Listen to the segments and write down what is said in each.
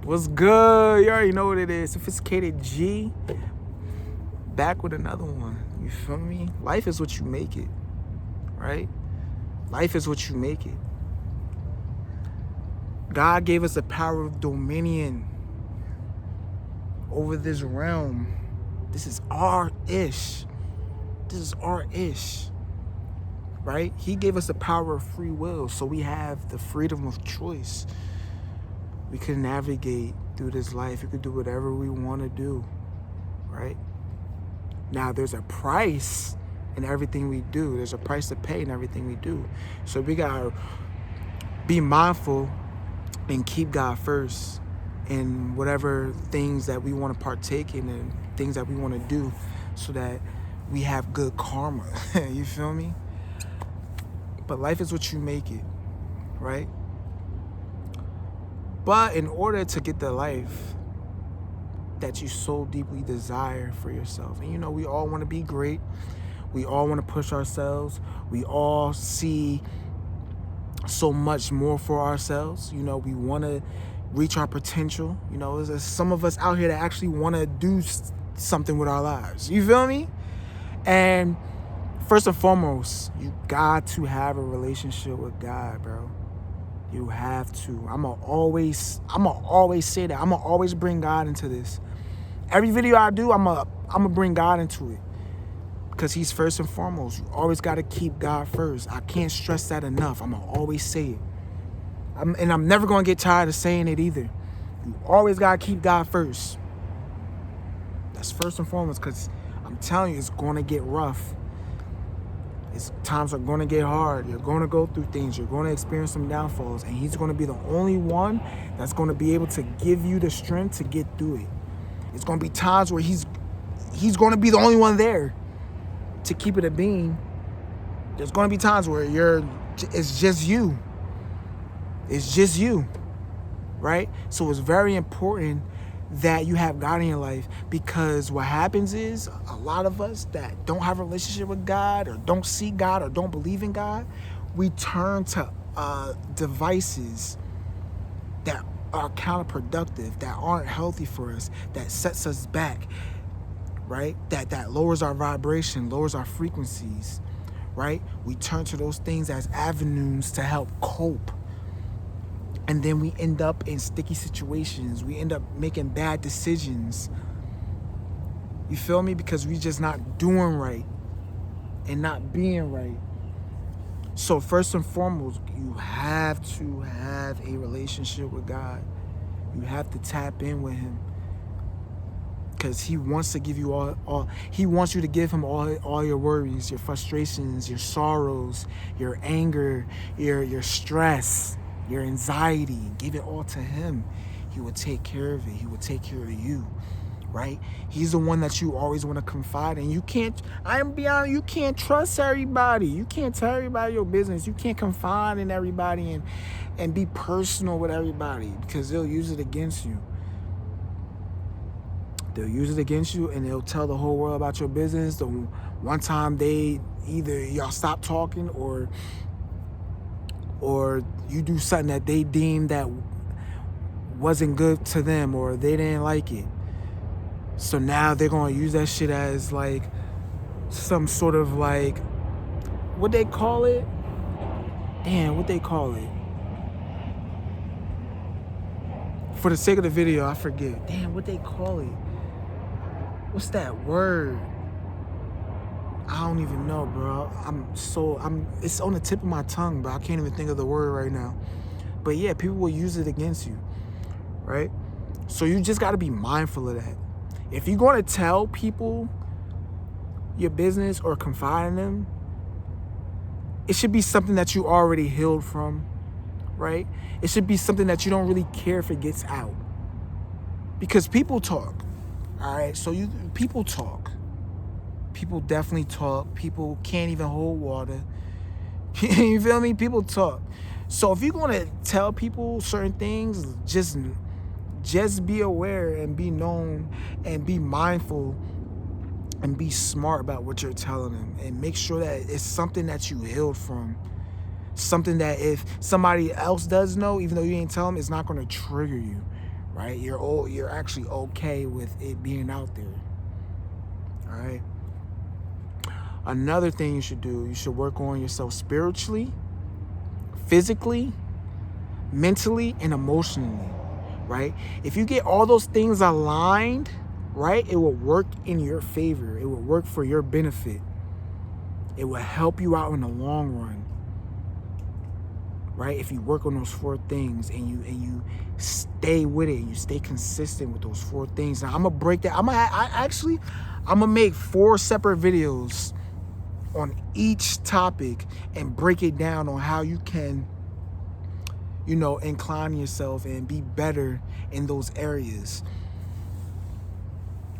What's good? You already know what it is. Sophisticated G. Back with another one. You feel me? Life is what you make it. Right? Life is what you make it. God gave us the power of dominion over this realm. This is our ish. This is our ish. Right? He gave us the power of free will, so we have the freedom of choice. We can navigate through this life. We can do whatever we want to do, right? Now, there's a price in everything we do. There's a price to pay in everything we do. So we got to be mindful and keep God first in whatever things that we want to partake in and things that we want to do so that we have good karma. You feel me? But life is what you make it, right? But in order to get the life that you so deeply desire for yourself, and you know, we all want to be great. We all want to push ourselves. We all see so much more for ourselves. You know, we want to reach our potential. You know, there's some of us out here that actually want to do something with our lives. You feel me? And first and foremost, you got to have a relationship with God, bro. You have to. I'ma always say that. I'ma always bring God into this. Every video I do, I'ma bring God into it. Because he's first and foremost. You always gotta keep God first. I can't stress that enough. I'ma always say it. I'm never gonna get tired of saying it either. You always gotta keep God first. That's first and foremost, because I'm telling you, it's gonna get rough. Times are going to get hard. You're going to go through things. You're going to experience some downfalls. And he's going to be the only one that's going to be able to give you the strength to get through it. It's going to be times where he's going to be the only one there to keep it a being. There's going to be times where it's just you. It's just you. Right? So it's very important that you have God in your life, because what happens is a lot of us that don't have a relationship with God or don't see God or don't believe in God, we turn to devices that are counterproductive, that aren't healthy for us, that sets us back, right? That lowers our vibration, lowers our frequencies, right? We turn to those things as avenues to help cope. And then we end up in sticky situations. We end up making bad decisions. You feel me? Because we just not doing right and not being right. So first and foremost, you have to have a relationship with God. You have to tap in with him. Because he wants to give you all he wants you to give him all your worries, your frustrations, your sorrows, your anger, your stress, your anxiety. Give it all to him. He will take care of it. He will take care of you, right? He's the one that you always want to confide in. You can't trust everybody. You can't tell everybody your business. You can't confide in everybody and be personal with everybody, because they'll use it against you. They'll use it against you, and they'll tell the whole world about your business. The one time y'all stop talking, or you do something that they deemed that wasn't good to them, or they didn't like it. So now they're going to use that shit as like some sort of like, what they call it? Damn, what they call it? For the sake of the video, I forget. Damn, what they call it? What's that word? I don't even know, bro. It's on the tip of my tongue, but I can't even think of the word right now. But yeah, people will use it against you, right? So you just got to be mindful of that. If you're going to tell people your business or confide in them, it should be something that you already healed from, right? It should be something that you don't really care if it gets out. Because people talk, all right? So people talk. People definitely talk. People can't even hold water. You feel me? People talk. So if you're going to tell people certain things, just be aware and be known and be mindful and be smart about what you're telling them, and make sure that it's something that you healed from. Something that if somebody else does know, even though you ain't tell them, it's not going to trigger you, right? You're actually okay with it being out there. All right. Another thing you should do, you should work on yourself spiritually, physically, mentally, and emotionally, right? If you get all those things aligned, right, it will work in your favor. It will work for your benefit. It will help you out in the long run, right? If you work on those 4 things and you stay with it, and you stay consistent with those 4 things. Now I'm gonna break that. I'm gonna make 4 separate videos on each topic and break it down on how you can, incline yourself and be better in those areas.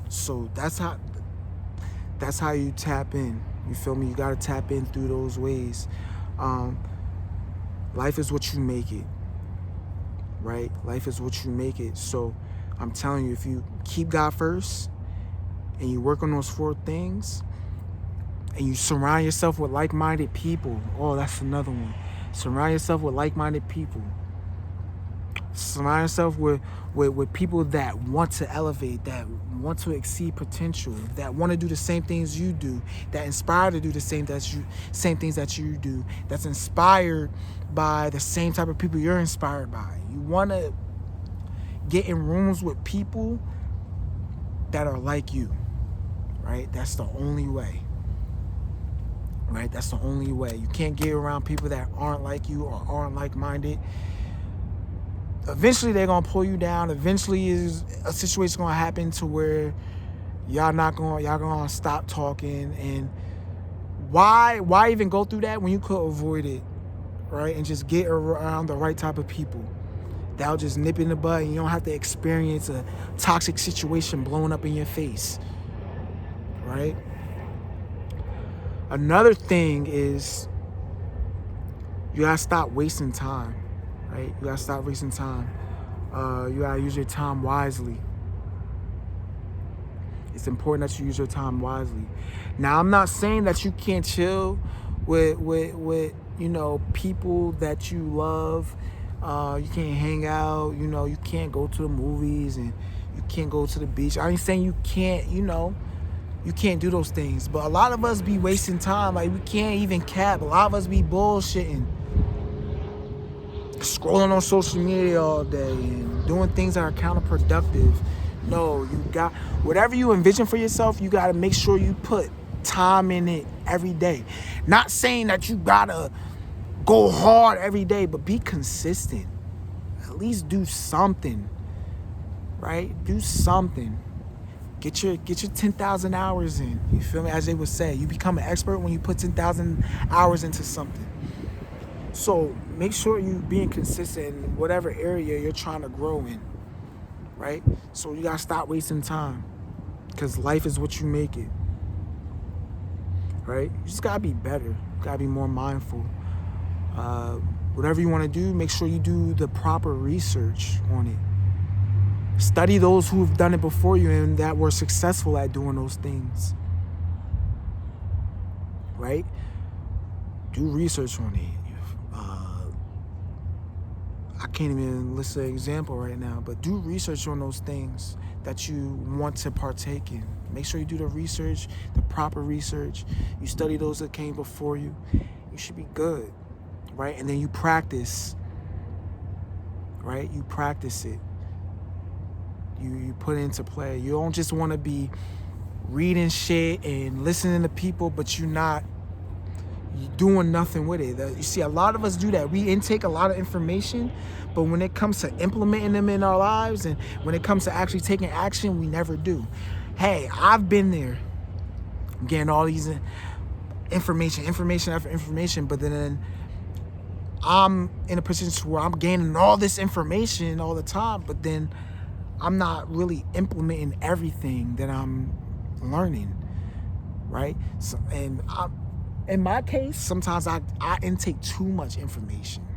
So that's how you tap in. You feel me? You gotta tap in through those ways. Life is what you make it, right? Life is what you make it. So I'm telling you, if you keep God first and you work on those 4 things, and you surround yourself with like-minded people. Oh, that's another one. Surround yourself with like-minded people. Surround yourself with people that want to elevate, that want to exceed potential, that want to do the same things you do, that inspire to do the same things that you do, that's inspired by the same type of people you're inspired by. You want to get in rooms with people that are like you, right? That's the only way. Right? That's the only way. You can't get around people that aren't like you or aren't like-minded. Eventually, they're going to pull you down. Eventually, a situation going to happen to where y'all going to stop talking. And why even go through that when you could avoid it, right? And just get around the right type of people. That'll just nip in the bud, and you don't have to experience a toxic situation blowing up in your face, right? Another thing is you gotta stop wasting time, right? You gotta stop wasting time. You gotta use your time wisely. It's important that you use your time wisely. Now, I'm not saying that you can't chill with people that you love. You can't hang out. You can't go to the movies and you can't go to the beach. I ain't saying you can't. You can't do those things. But a lot of us be wasting time. Like, we can't even cap. A lot of us be bullshitting. Scrolling on social media all day and doing things that are counterproductive. No, you got... Whatever you envision for yourself, you got to make sure you put time in it every day. Not saying that you got to go hard every day, but be consistent. At least do something. Right? Do something. Get your 10,000 hours in. You feel me? As they would say, you become an expert when you put 10,000 hours into something. So make sure you being consistent in whatever area you're trying to grow in, right? So you gotta stop wasting time, because life is what you make it, right? You just gotta be better. You gotta be more mindful. Whatever you want to do, make sure you do the proper research on it. Study those who've done it before you and that were successful at doing those things. Right? Do research on it. I can't even list an example right now, but do research on those things that you want to partake in. Make sure you do the research, the proper research. You study those that came before you. You should be good, right? And then you practice, right? You practice it. You put it into play. You don't just want to be reading shit and listening to people, but you're not doing nothing with it. You see, a lot of us do that. We intake a lot of information, but when it comes to implementing them in our lives and when it comes to actually taking action, we never do. Hey, I've been there. I'm getting all these information after information, but then I'm in a position where I'm gaining all this information all the time, but then I'm not really implementing everything that I'm learning, right? So, and in my case, sometimes I intake too much information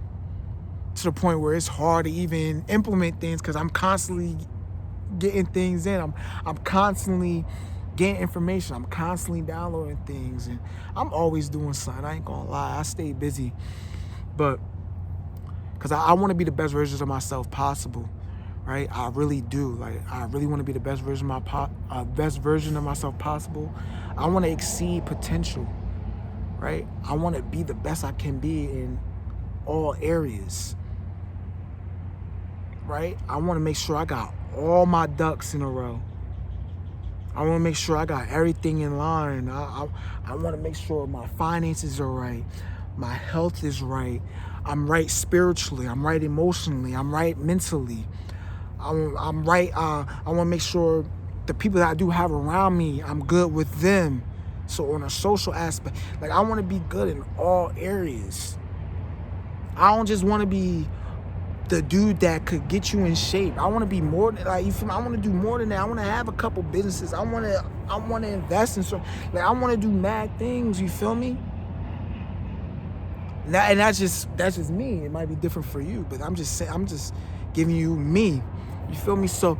to the point where it's hard to even implement things, because I'm constantly getting things in. I'm constantly getting information. I'm constantly downloading things, and I'm always doing something. I ain't gonna lie, I stay busy, but because I want to be the best version of myself possible. right? I really do. Like, I really want to be the best version of best version of myself possible. I want to exceed potential, right? I want to be the best I can be in all areas, right? I want to make sure I got all my ducks in a row. I want to make sure I got everything in line. I want to make sure my finances are right. My health is right. I'm right spiritually. I'm right emotionally. I'm right mentally. I'm right. I want to make sure the people that I do have around me, I'm good with them. So on a social aspect, like, I want to be good in all areas. I don't just want to be the dude that could get you in shape. I want to be more than, like, you feel me? I want to do more than that. I want to have a couple businesses. I want to invest in some, like, I want to do mad things. You feel me? And that's just me. It might be different for you, but I'm just giving you me. You feel me? So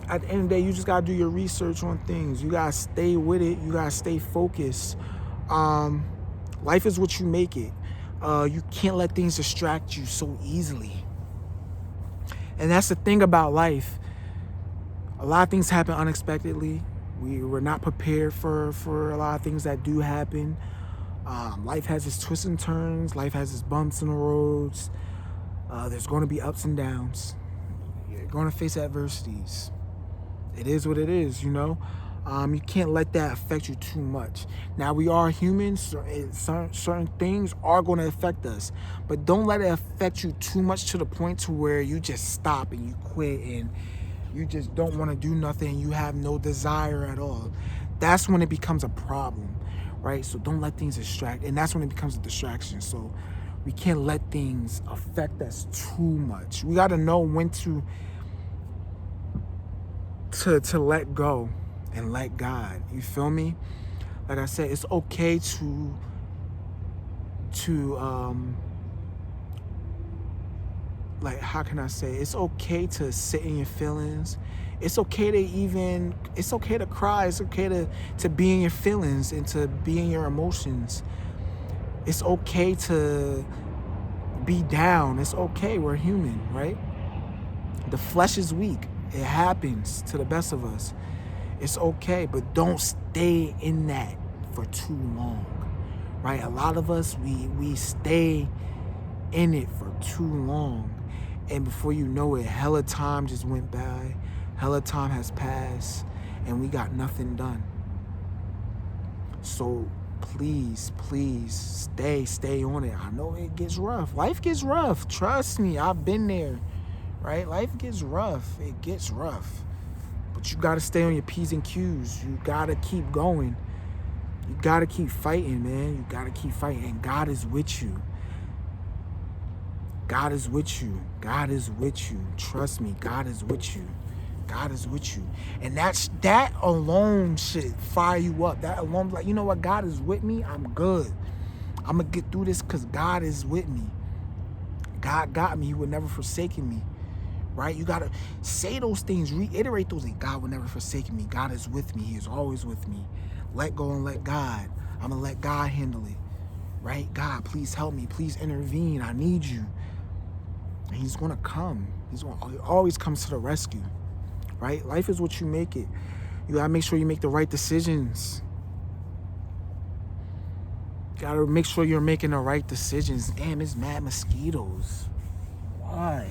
at the end of the day, you just gotta do your research on things. You gotta stay with it. You gotta stay focused. Life is what you make it. You can't let things distract you so easily. And that's the thing about life. A lot of things happen unexpectedly. We're not prepared for a lot of things that do happen. Life has its twists and turns. Life has its bumps in the roads. There's going to be ups and downs. You're going to face adversities. It is what it is, you know. You can't let that affect you too much. Now, we are humans. Certain things are going to affect us. But don't let it affect you too much to the point to where you just stop and you quit and you just don't want to do nothing and you have no desire at all. That's when it becomes a problem, right? So don't let things distract. And that's when it becomes a distraction. So we can't let things affect us too much. We got to know when to let go and let God. You feel me? Like I said, it's okay to like, how can I say? It's okay to sit in your feelings. It's okay to cry. It's okay to be in your feelings and to be in your emotions. It's okay to be down. It's okay. We're human, right? The flesh is weak. It happens to the best of us. It's okay, but don't stay in that for too long, right? A lot of us, we stay in it for too long. And before you know it, hella time just went by. Hella time has passed, and we got nothing done. So please stay on it. I know it gets rough. Life gets rough. Trust me, I've been there, right? Life gets rough. It gets rough. But you got to stay on your P's and Q's. You got to keep going. You got to keep fighting, man. You got to keep fighting. And God is with you. God is with you. God is with you. Trust me, God is with you. God is with you. And that alone should fire you up. That alone, like, you know what? God is with me. I'm good. I'm going to get through this because God is with me. God got me. He would never forsake me. Right? You got to say those things. Reiterate those things. God will never forsake me. God is with me. He is always with me. Let go and let God. I'm going to let God handle it. Right? God, please help me. Please intervene. I need you. And he's going to come. He always comes to the rescue. Right? Life is what you make it. You got to make sure you make the right decisions. You got to make sure you're making the right decisions. Damn, it's mad mosquitoes. Why?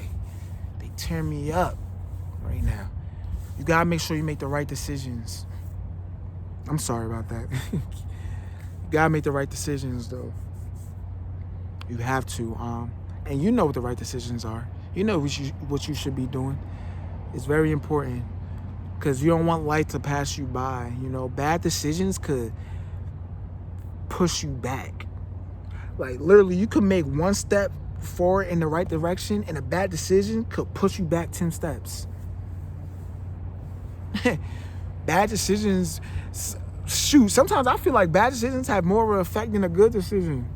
They tear me up right now. You got to make sure you make the right decisions. I'm sorry about that. You got to make the right decisions, though. You have to. And you know what the right decisions are. You know what you should be doing. It's very important because you don't want life to pass you by. You know, bad decisions could push you back. Like, literally, you could make one step forward in the right direction and a bad decision could push you back 10 steps. Bad decisions, shoot, sometimes I feel like bad decisions have more of an effect than a good decision.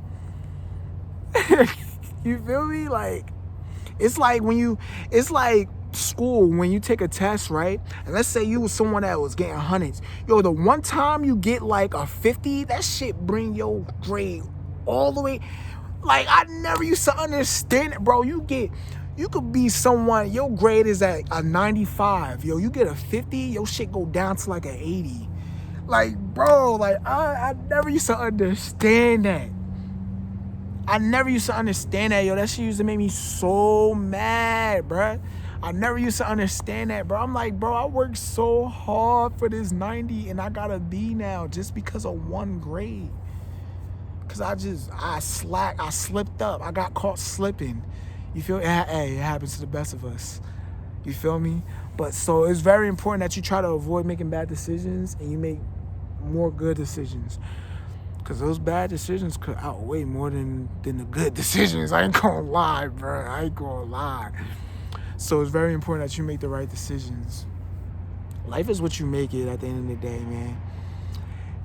You feel me? Like, it's like school, when you take a test, right? And let's say you was someone that was getting hundreds. Yo, the one time you get like a 50, that shit bring your grade all the way. Like, I never used to understand it, bro. You You could be someone, your grade is at a 95. Yo, you get a 50, your shit go down to like an 80. Like, bro, like, I never used to understand that. I never used to understand that, yo. That shit used to make me so mad, bruh. I never used to understand that, bro. I'm like, bro, I worked so hard for this 90 and I got a B now just because of one grade. Because I slipped up. I got caught slipping. You feel? Hey, it happens to the best of us. You feel me? But so it's very important that you try to avoid making bad decisions and you make more good decisions. Because those bad decisions could outweigh more than the good decisions. I ain't gonna lie, bro. I ain't gonna lie. So it's very important that you make the right decisions. Life is what you make it at the end of the day, man.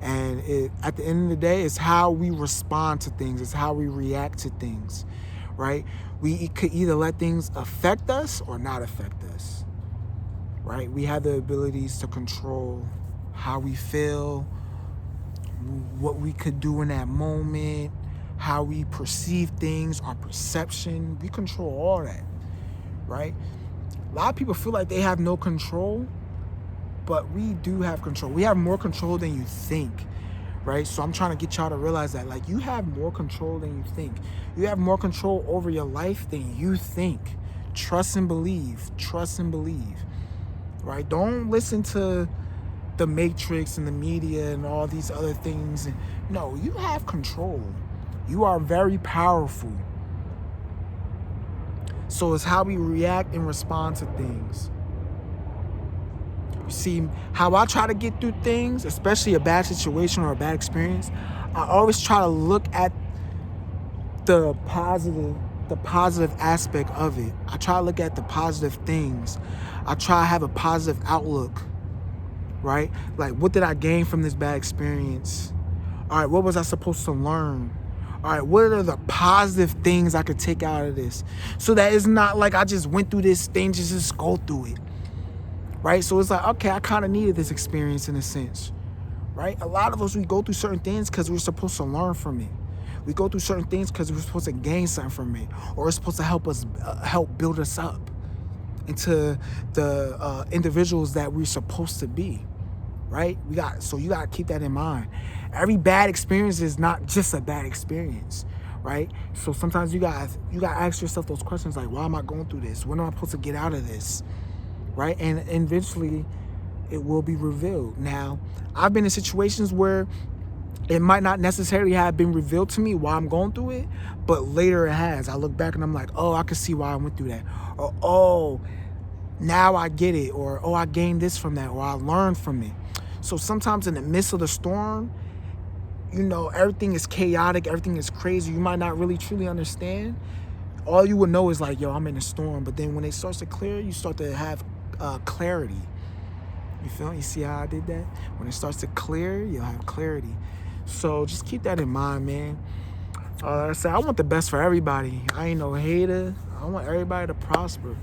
And at the end of the day, it's how we respond to things. It's how we react to things, right? We could either let things affect us or not affect us, right? We have the abilities to control how we feel, what we could do in that moment, how we perceive things, our perception. We control all that, right? A lot of people feel like they have no control, but we do have control. We have more control than you think, right? So I'm trying to get y'all to realize that, like, you have more control than you think. You have more control over your life than you think. Trust and believe. Trust and believe, right? Don't listen to the Matrix and the media and all these other things. No, you have control. You are very powerful. So it's how we react and respond to things. You see, how I try to get through things, especially a bad situation or a bad experience, I always try to look at the positive aspect of it. I try to look at the positive things. I try to have a positive outlook, right? Like, what did I gain from this bad experience? All right, what was I supposed to learn? All right, what are the positive things I could take out of this? So that it's not like I just went through this thing, just go through it. Right? So it's like, okay, I kind of needed this experience in a sense, right? A lot of us, we go through certain things because we're supposed to learn from it. We go through certain things because we're supposed to gain something from it, or it's supposed to help build us up into the individuals that we're supposed to be, right? So you got to keep that in mind. Every bad experience is not just a bad experience, right? So sometimes you got to ask yourself those questions like, why am I going through this? When am I supposed to get out of this? Right? And eventually it will be revealed. Now, I've been in situations where it might not necessarily have been revealed to me why I'm going through it, but later it has. I look back and I'm like, oh, I can see why I went through that. Or, oh, now I get it. Or, oh, I gained this from that. Or I learned from it. So sometimes in the midst of the storm, you know, everything is chaotic. Everything is crazy. You might not really truly understand. All you would know is like, yo, I'm in a storm. But then when it starts to clear, you start to have clarity. You feel me? You see how I did that? When it starts to clear, you'll have clarity. So just keep that in mind, man. Like I said, I want the best for everybody. I ain't no hater. I want everybody to prosper.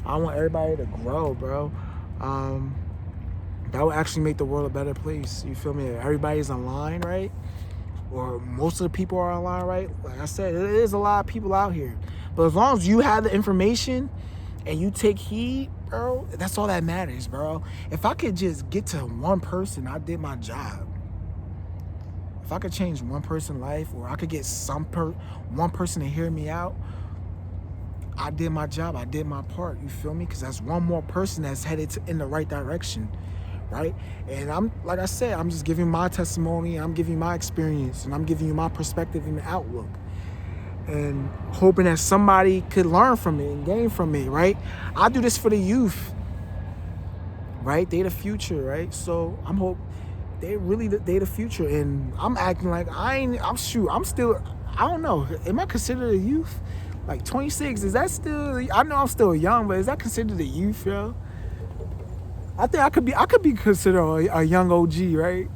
I want everybody to grow, bro. That would actually make the world a better place. You feel me? If everybody's aligned, right? Or most of the people are aligned, right? Like I said, there is a lot of people out here. But as long as you have the information and you take heed, bro, that's all that matters, bro. If I could just get to one person, I did my job. If I could change one person's life, or I could get one person to hear me out, I did my job. I did my part. You feel me? Because that's one more person that's headed in the right direction, right? And I'm, like I said, I'm just giving my testimony. I'm giving my experience, and I'm giving you my perspective and outlook, and hoping that somebody could learn from it and gain from it, right? I do this for the youth, right? They the future, right? So I'm they the future, and I'm acting like I'm still, I don't know, am I considered a youth? Like 26, is that still, I know I'm still young, but is that considered a youth, yo? I think I could be considered a young OG, right?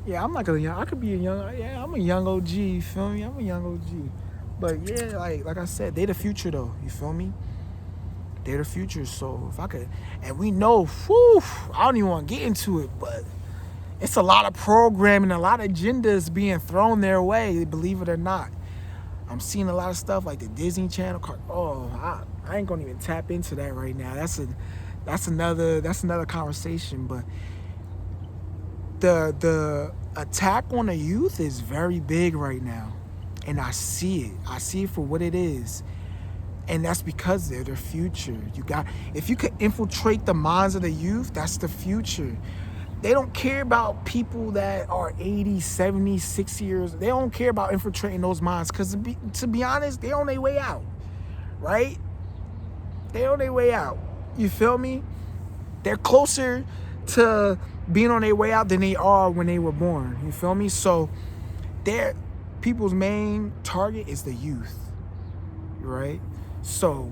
Yeah, I'm like I could be I'm a young OG, you feel me? I'm a young OG. But yeah, like I said, they the future though, you feel me? They're the future, so if I could, and we know, I don't even want to get into it, but it's a lot of programming, a lot of agendas being thrown their way, believe it or not. I'm seeing a lot of stuff like the Disney Channel. Oh, I ain't gonna even tap into that right now. That's another conversation. But the attack on the youth is very big right now, and I see it. I see it for what it is, and that's because they're the future. If you could infiltrate the minds of the youth, that's the future. They don't care about people that are 80, 70, 60 years. They don't care about infiltrating those minds because, to be honest, they're on their way out, right? They're on their way out. You feel me? They're closer to being on their way out than they are when they were born. You feel me? So people's main target is the youth, right? So,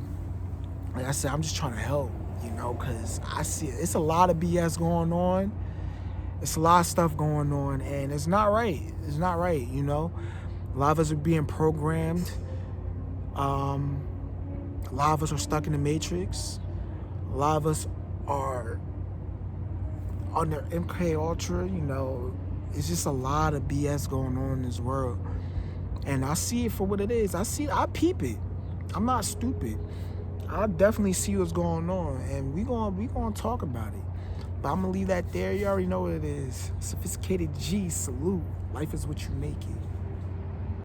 like I said, I'm just trying to help, because I see it's a lot of BS going on. It's a lot of stuff going on, and it's not right. It's not right, A lot of us are being programmed. A lot of us are stuck in the matrix. A lot of us are under MK Ultra, It's just a lot of BS going on in this world. And I see it for what it is. I peep it. I'm not stupid. I definitely see what's going on, and we gonna talk about it. But I'm gonna leave that there. You already know what it is. Sophisticated G, salute. Life is what you make it.